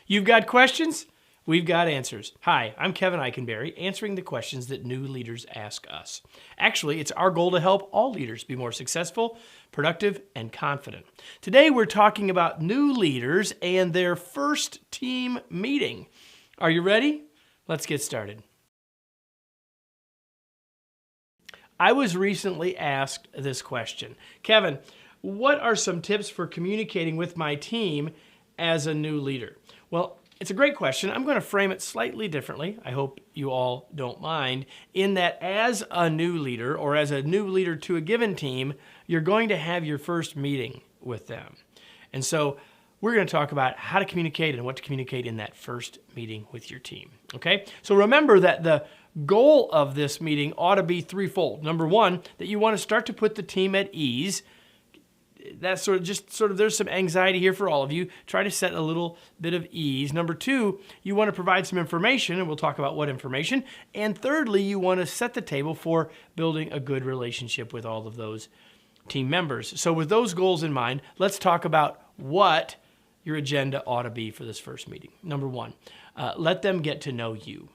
You've got questions? We've got answers. Hi, I'm Kevin Eikenberry, answering the questions that new leaders ask us. Actually, it's our goal to help all leaders be more successful, productive, and confident. Today, we're talking about new leaders and their first team meeting. Are you ready? Let's get started. I was recently asked this question. Kevin, what are some tips for communicating with my team as a new leader? Well, it's a great question. I'm going to frame it slightly differently. I hope you all don't mind. In that as a new leader or as a new leader to a given team, you're going to have your first meeting with them. And so we're going to talk about how to communicate and what to communicate in that first meeting with your team. Okay? So remember that the goal of this meeting ought to be threefold. Number one, that you want to start to put the team at ease. That's sort of there's some anxiety here for all of you. Try to set a little bit of ease. Number two, you want to provide some information, and we'll talk about what information. And thirdly, you want to set the table for building a good relationship with all of those team members. So with those goals in mind, let's talk about what your agenda ought to be for this first meeting. Number one, let them get to know you.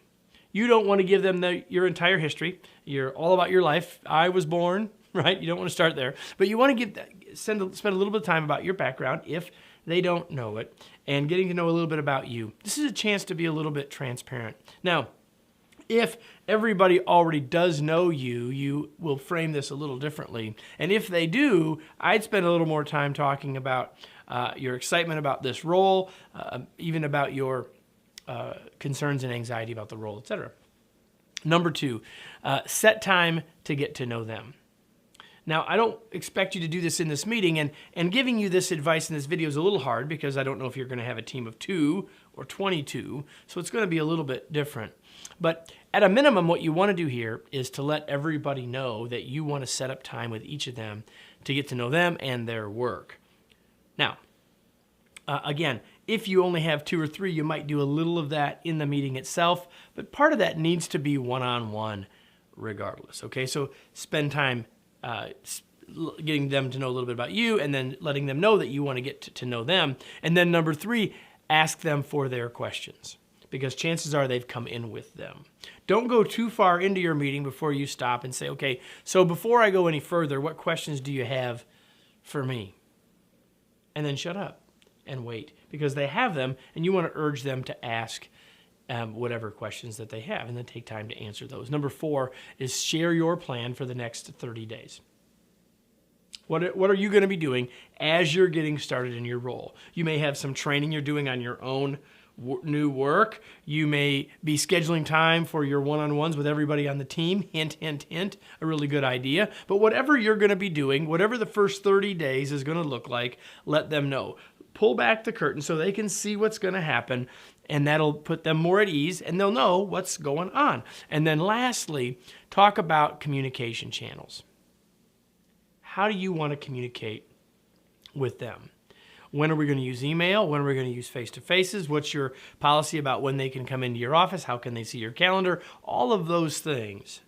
You don't want to give them your entire history. You're all about your life. I was born, right? You don't want to start there. But you want to spend a little bit of time about your background if they don't know it and getting to know a little bit about you. This is a chance to be a little bit transparent. Now, if everybody already does know you, you will frame this a little differently. And if they do, I'd spend a little more time talking about your excitement about this role, even about your concerns and anxiety about the role, etc. Number two, set time to get to know them. Now, I don't expect you to do this in this meeting, and giving you this advice in this video is a little hard because I don't know if you're going to have a team of 2 or 22, so it's going to be a little bit different. But at a minimum, what you want to do here is to let everybody know that you want to set up time with each of them to get to know them and their work. Now, again, if you only have 2 or 3, you might do a little of that in the meeting itself, but part of that needs to be one-on-one regardless, okay? So spend time getting them to know a little bit about you and then letting them know that you want to get to know them. And then number 3, ask them for their questions because chances are they've come in with them. Don't go too far into your meeting before you stop and say, okay, so before I go any further, what questions do you have for me? And then shut up and wait because they have them and you want to urge them to ask whatever questions that they have and then take time to answer those. Number 4 is share your plan for the next 30 days. What are you going to be doing as you're getting started in your role? You may have some training you're doing on your own new work. You may be scheduling time for your one-on-ones with everybody on the team. Hint, hint, hint, a really good idea. But whatever you're going to be doing, whatever the first 30 days is going to look like, let them know. Pull back the curtain so they can see what's going to happen, and that'll put them more at ease, and they'll know what's going on. And then lastly, talk about communication channels. How do you want to communicate with them? When are we going to use email? When are we going to use face-to-faces? What's your policy about when they can come into your office? How can they see your calendar? All of those things.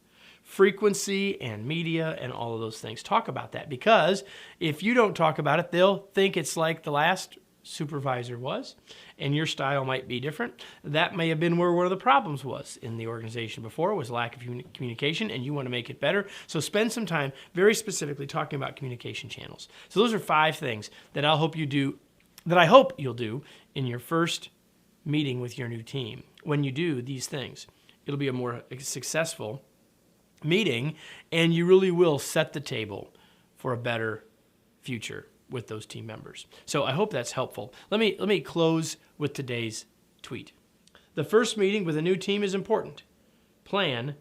Frequency and media and all of those things. Talk about that because if you don't talk about it, they'll think it's like the last supervisor was and your style might be different. That may have been where one of the problems was in the organization before, was lack of communication, and you want to make it better. So spend some time very specifically talking about communication channels. So those are 5 things that I hope you'll do in your first meeting with your new team. When you do these things, it'll be a more successful meeting, and you really will set the table for a better future with those team members. So I hope that's helpful. Let me close with today's tweet. The first meeting with a new team is important. Plan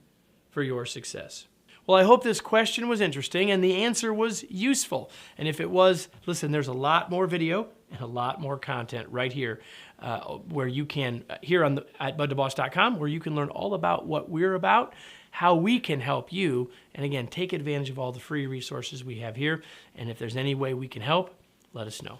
for your success. Well, I hope this question was interesting and the answer was useful. And if it was, listen, there's a lot more video and a lot more content right here where you can, here at budtoboss.com, where you can learn all about what we're about, how we can help you, and again, take advantage of all the free resources we have here. And if there's any way we can help, let us know.